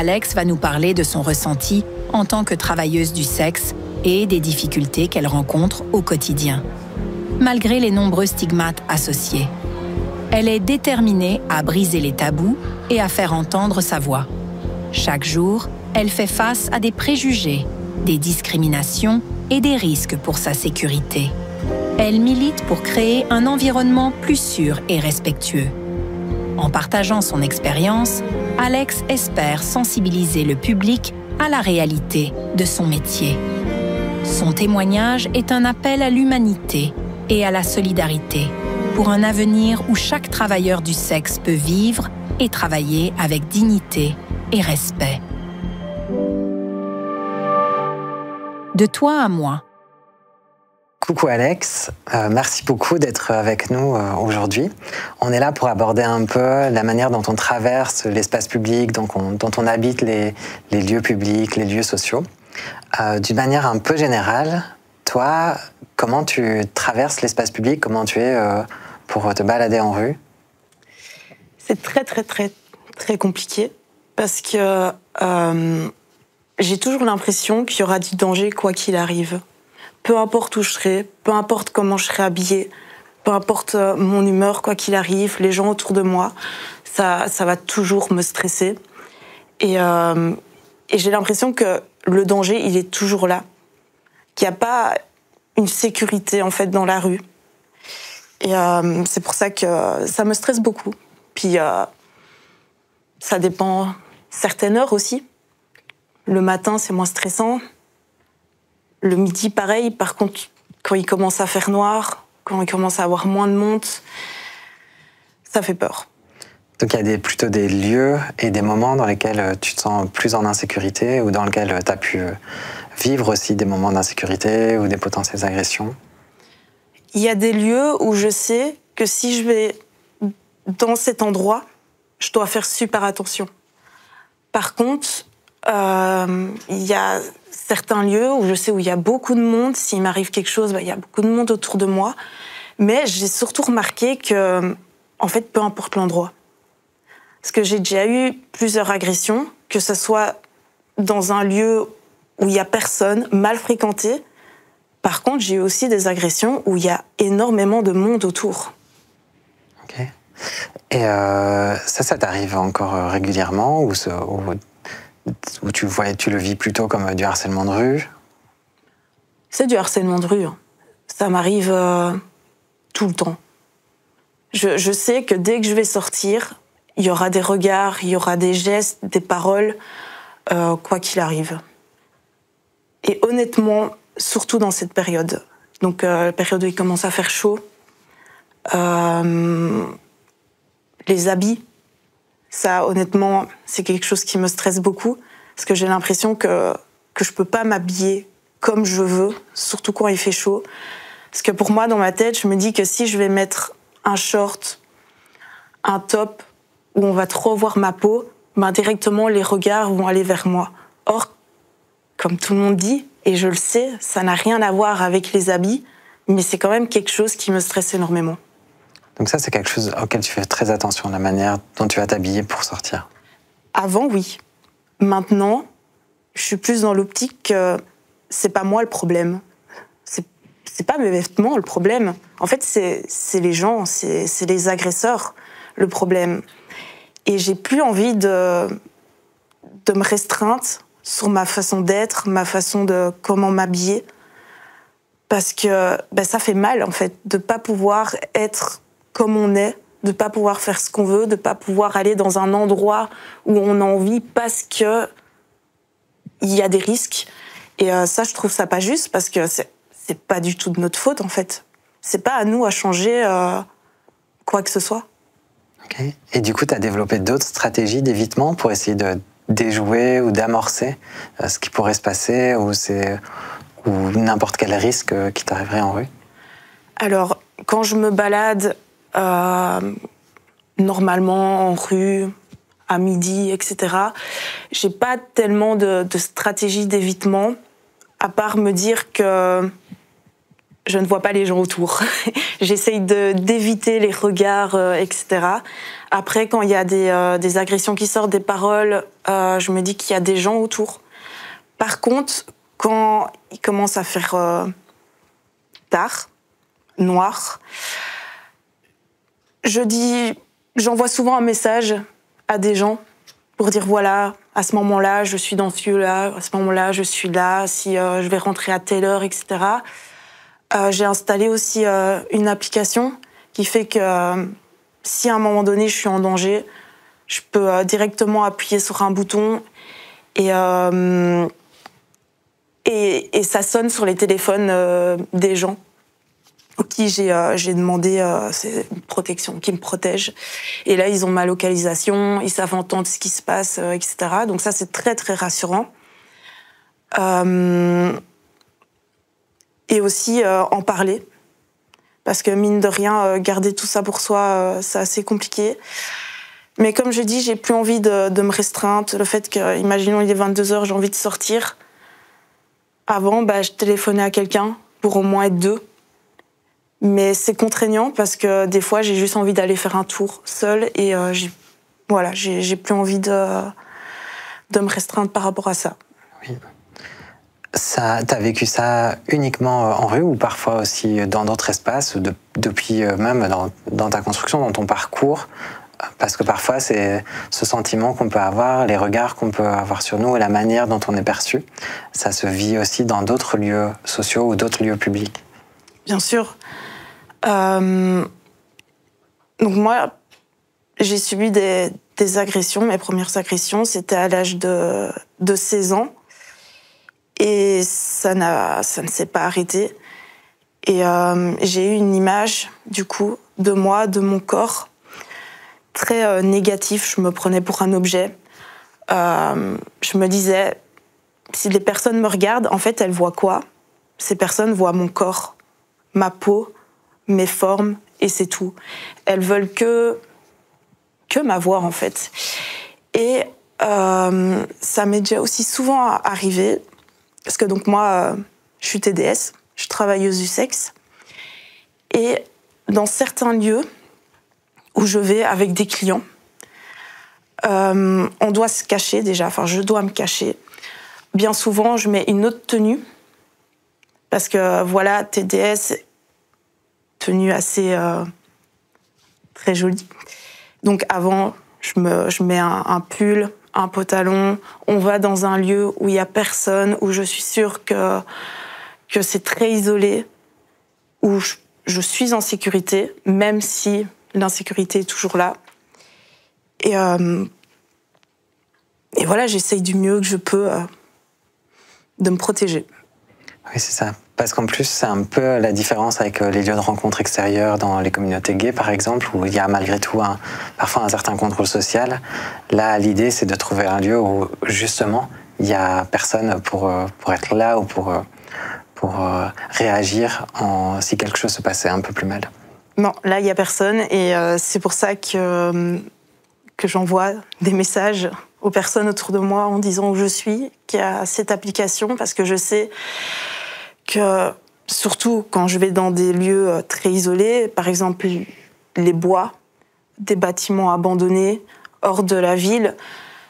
Alex va nous parler de son ressenti en tant que travailleuse du sexe et des difficultés qu'elle rencontre au quotidien, malgré les nombreux stigmates associés. Elle est déterminée à briser les tabous et à faire entendre sa voix. Chaque jour, elle fait face à des préjugés, des discriminations et des risques pour sa sécurité. Elle milite pour créer un environnement plus sûr et respectueux. En partageant son expérience, Alex espère sensibiliser le public à la réalité de son métier. Son témoignage est un appel à l'humanité et à la solidarité pour un avenir où chaque travailleur du sexe peut vivre et travailler avec dignité et respect. De toi à moi. Coucou Alex, merci beaucoup d'être avec nous aujourd'hui. On est là pour aborder un peu la manière dont on traverse l'espace public, dont on habite les lieux publics, les lieux sociaux. D'une manière un peu générale, toi, comment tu traverses l'espace public? Comment tu es pour te balader en rue? C'est très compliqué parce que j'ai toujours l'impression qu'il y aura du danger quoi qu'il arrive. Peu importe où je serai, peu importe comment je serai habillée, peu importe mon humeur, quoi qu'il arrive, les gens autour de moi, ça va toujours me stresser. Et j'ai l'impression que le danger, il est toujours là. Qu'il n'y a pas une sécurité, en fait, dans la rue. Et c'est pour ça que ça me stresse beaucoup. Puis ça dépend certaines heures aussi. Le matin, c'est moins stressant. Le midi, pareil. Par contre, quand il commence à faire noir, quand il commence à avoir moins de monde, ça fait peur. Donc il y a plutôt des lieux et des moments dans lesquels tu te sens plus en insécurité ou dans lesquels tu as pu vivre aussi des moments d'insécurité ou des potentielles agressions? Il y a des lieux où je sais que si je vais dans cet endroit, je dois faire super attention. Par contre, il y a certains lieux où je sais où il y a beaucoup de monde. S'il m'arrive quelque chose, il y a beaucoup de monde autour de moi. Mais j'ai surtout remarqué que, en fait, peu importe l'endroit. Parce que j'ai déjà eu plusieurs agressions, que ce soit dans un lieu où il n'y a personne, mal fréquenté. Par contre, j'ai eu aussi des agressions où il y a énormément de monde autour. Ok. Et ça t'arrive encore régulièrement ou tu le vis plutôt comme du harcèlement de rue? C'est du harcèlement de rue. Ça m'arrive tout le temps. Je sais que dès que je vais sortir, il y aura des regards, il y aura des gestes, des paroles, quoi qu'il arrive. Et honnêtement, surtout dans cette période, donc la période où il commence à faire chaud, les habits, ça, honnêtement, c'est quelque chose qui me stresse beaucoup, parce que j'ai l'impression que je peux pas m'habiller comme je veux, surtout quand il fait chaud. Parce que pour moi, dans ma tête, je me dis que si je vais mettre un short, un top, où on va trop voir ma peau, directement, les regards vont aller vers moi. Or, comme tout le monde dit, et je le sais, ça n'a rien à voir avec les habits, mais c'est quand même quelque chose qui me stresse énormément. Donc ça, c'est quelque chose auquel tu fais très attention, la manière dont tu vas t'habiller pour sortir. Avant, oui. Maintenant, je suis plus dans l'optique que c'est pas moi le problème. C'est pas mes vêtements le problème. En fait, c'est les gens, c'est les agresseurs le problème. Et j'ai plus envie de me restreindre sur ma façon d'être, ma façon de comment m'habiller. Parce que ça fait mal, en fait, de pas pouvoir être comme on est, de pas pouvoir faire ce qu'on veut, de pas pouvoir aller dans un endroit où on a envie parce que il y a des risques. Et ça, je trouve ça pas juste parce que c'est pas du tout de notre faute, en fait. C'est pas à nous à changer quoi que ce soit. Ok. Et du coup, tu as développé d'autres stratégies d'évitement pour essayer de déjouer ou d'amorcer ce qui pourrait se passer ou n'importe quel risque qui t'arriverait en rue? Alors, quand je me balade normalement en rue, à midi, etc., j'ai pas tellement de stratégie d'évitement, à part me dire que je ne vois pas les gens autour. J'essaye d'éviter les regards, etc. Après, quand il y a des agressions qui sortent, des paroles, je me dis qu'il y a des gens autour. Par contre, quand il commence à faire tard, noir, j'envoie souvent un message à des gens pour dire voilà, à ce moment-là, je suis dans ce lieu-là, à ce moment-là, je suis là, si je vais rentrer à telle heure, etc. J'ai installé aussi une application qui fait que si à un moment donné je suis en danger, je peux directement appuyer sur un bouton et ça sonne sur les téléphones des gens à qui j'ai demandé une protection, qui me protège. Et là, ils ont ma localisation, ils savent entendre ce qui se passe, etc. Donc ça, c'est très, très rassurant. Et aussi en parler. Parce que mine de rien, garder tout ça pour soi, c'est assez compliqué. Mais comme je dis, j'ai plus envie de me restreindre. Le fait que, imaginons, il est 22h, j'ai envie de sortir. Avant, je téléphonais à quelqu'un pour au moins être deux. Mais c'est contraignant parce que des fois, j'ai juste envie d'aller faire un tour seule et j'ai plus envie de me restreindre par rapport à ça. Oui. T'as vécu ça uniquement en rue ou parfois aussi dans d'autres espaces, depuis même dans ta construction, dans ton parcours? Parce que parfois, c'est ce sentiment qu'on peut avoir, les regards qu'on peut avoir sur nous et la manière dont on est perçu, ça se vit aussi dans d'autres lieux sociaux ou d'autres lieux publics. Bien sûr. Donc moi, j'ai subi des agressions. Mes premières agressions, c'était à l'âge de 16 ans. Et ça ne s'est pas arrêté. Et j'ai eu une image, du coup, de moi, de mon corps, très négatif. Je me prenais pour un objet. Je me disais, si les personnes me regardent, en fait, elles voient quoi? Ces personnes voient mon corps, ma peau, mes formes, et c'est tout. Elles veulent que m'avoir, en fait. Et ça m'est déjà aussi souvent arrivé, parce que donc moi, je suis TDS, je suis travailleuse du sexe, et dans certains lieux où je vais avec des clients, on doit se cacher déjà, enfin je dois me cacher. Bien souvent, je mets une autre tenue, parce que voilà, TDS, tenue assez très jolie. Donc avant, je mets un pull, un pantalon, on va dans un lieu où il n'y a personne, où je suis sûre que c'est très isolé, où je suis en sécurité, même si l'insécurité est toujours là. Et voilà, j'essaye du mieux que je peux de me protéger. Oui, c'est ça. Parce qu'en plus, c'est un peu la différence avec les lieux de rencontre extérieurs dans les communautés gays, par exemple, où il y a malgré tout parfois un certain contrôle social. Là, l'idée, c'est de trouver un lieu où, justement, il n'y a personne pour être là ou pour réagir si quelque chose se passait un peu plus mal. Non, là, il n'y a personne. Et c'est pour ça que j'envoie des messages aux personnes autour de moi en disant où je suis, qu'il y a cette application, parce que je sais que, surtout quand je vais dans des lieux très isolés, par exemple les bois, des bâtiments abandonnés, hors de la ville,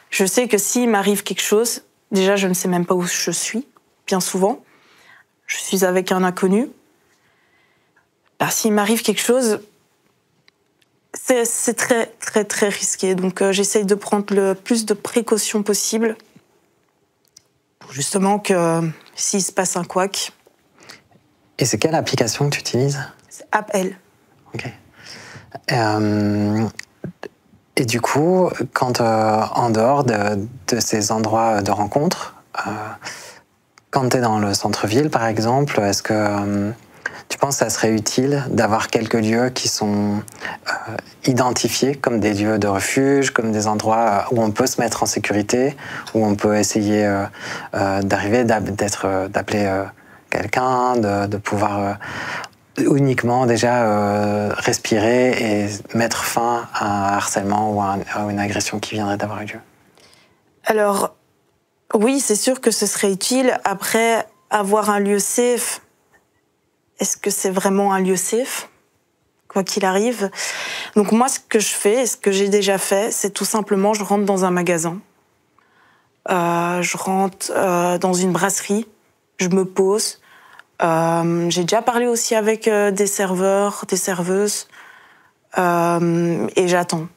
je sais que s'il m'arrive quelque chose, déjà je ne sais même pas où je suis, bien souvent, je suis avec un inconnu. S'il m'arrive quelque chose, c'est très, très, très risqué. Donc j'essaye de prendre le plus de précautions possible pour justement que s'il se passe un couac. Et c'est quelle application que tu utilises? C'est AppL. Ok. Et du coup, quand en dehors de ces endroits de rencontre, quand tu es dans le centre-ville, par exemple, est-ce que tu penses que ça serait utile d'avoir quelques lieux qui sont identifiés comme des lieux de refuge, comme des endroits où on peut se mettre en sécurité, où on peut essayer d'appeler quelqu'un, de pouvoir uniquement déjà respirer et mettre fin à un harcèlement ou à une agression qui viendrait d'avoir eu lieu? Alors, oui, c'est sûr que ce serait utile. Après, avoir un lieu safe, est-ce que c'est vraiment un lieu safe, quoi qu'il arrive? Donc moi, ce que je fais, et ce que j'ai déjà fait, c'est tout simplement, je rentre dans un magasin, je rentre dans une brasserie, je me pose. J'ai déjà parlé aussi avec des serveurs, des serveuses, et j'attends.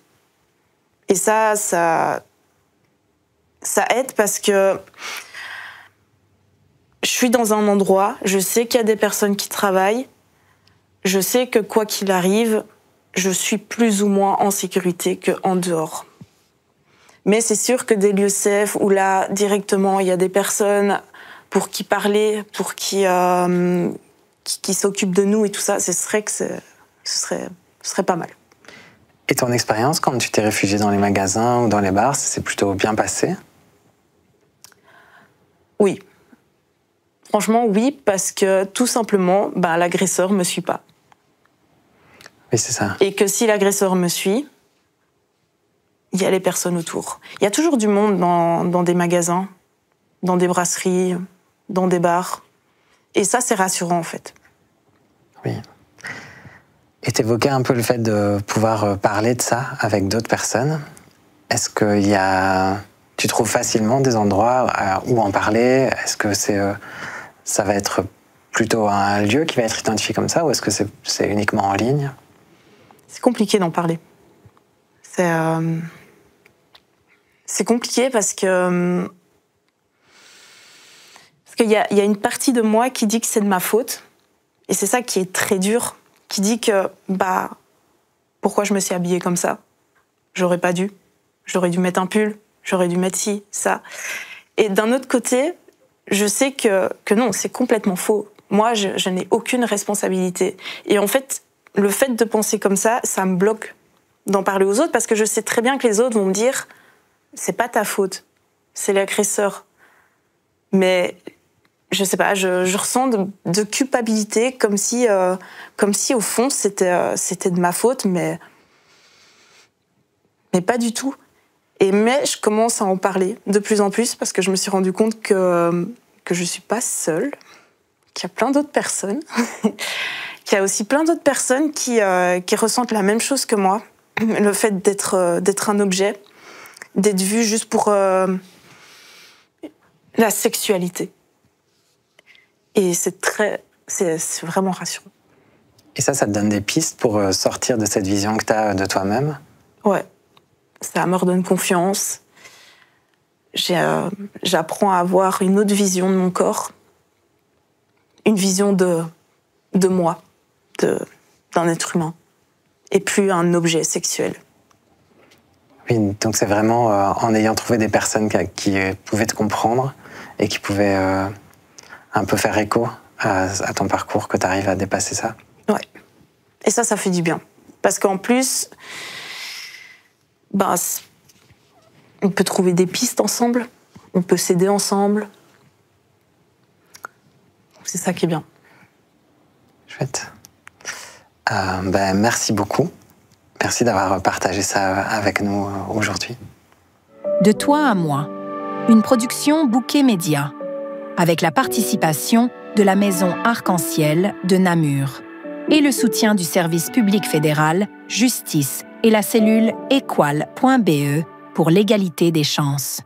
Et ça aide parce que je suis dans un endroit, je sais qu'il y a des personnes qui travaillent, je sais que quoi qu'il arrive, je suis plus ou moins en sécurité qu'en dehors. Mais c'est sûr que des lieux safe où là, directement, il y a des personnes pour qui parler, pour qui s'occupent de nous et tout ça, ce serait pas mal. Et ton expérience, quand tu t'es réfugiée dans les magasins ou dans les bars, ça s'est plutôt bien passé? Oui. Franchement, oui, parce que tout simplement, l'agresseur me suit pas. Oui, c'est ça. Et que si l'agresseur me suit, il y a les personnes autour. Il y a toujours du monde dans des magasins, dans des brasseries, dans des bars. Et ça, c'est rassurant, en fait. Oui. Et t'évoquais un peu le fait de pouvoir parler de ça avec d'autres personnes. Est-ce qu'il y a... Tu trouves facilement des endroits où en parler? Est-ce que ça va être plutôt un lieu qui va être identifié comme ça, ou est-ce que c'est uniquement en ligne? C'est compliqué d'en parler. C'est compliqué parce qu'il y a une partie de moi qui dit que c'est de ma faute. Et c'est ça qui est très dur. Qui dit que, pourquoi je me suis habillée comme ça? J'aurais pas dû. J'aurais dû mettre un pull. J'aurais dû mettre ci, ça. Et d'un autre côté, je sais que non, c'est complètement faux. Moi, je n'ai aucune responsabilité. Et en fait, le fait de penser comme ça me bloque d'en parler aux autres parce que je sais très bien que les autres vont me dire c'est pas ta faute, c'est l'agresseur. Mais je sais pas, je ressens de culpabilité comme si au fond c'était de ma faute, mais pas du tout. Mais je commence à en parler de plus en plus parce que je me suis rendu compte que je suis pas seule, qu'il y a plein d'autres personnes, qu'il y a aussi plein d'autres personnes qui ressentent la même chose que moi. Le fait d'être un objet, d'être vu juste pour la sexualité. Et c'est vraiment rassurant. Et ça te donne des pistes pour sortir de cette vision que tu as de toi-même? Ouais. Ça me redonne confiance. J'apprends à avoir une autre vision de mon corps. Une vision de moi, d'un être humain. Et plus un objet sexuel. Oui, donc c'est vraiment en ayant trouvé des personnes qui pouvaient te comprendre et qui pouvaient un peu faire écho à ton parcours que tu arrives à dépasser ça. Ouais. Et ça fait du bien. Parce qu'en plus, on peut trouver des pistes ensemble, on peut s'aider ensemble. C'est ça qui est bien. Chouette. Merci beaucoup. Merci d'avoir partagé ça avec nous aujourd'hui. De toi à moi, une production Bouquet Média, avec la participation de la Maison Arc-en-Ciel de Namur et le soutien du service public fédéral Justice et la cellule équal.be pour l'égalité des chances.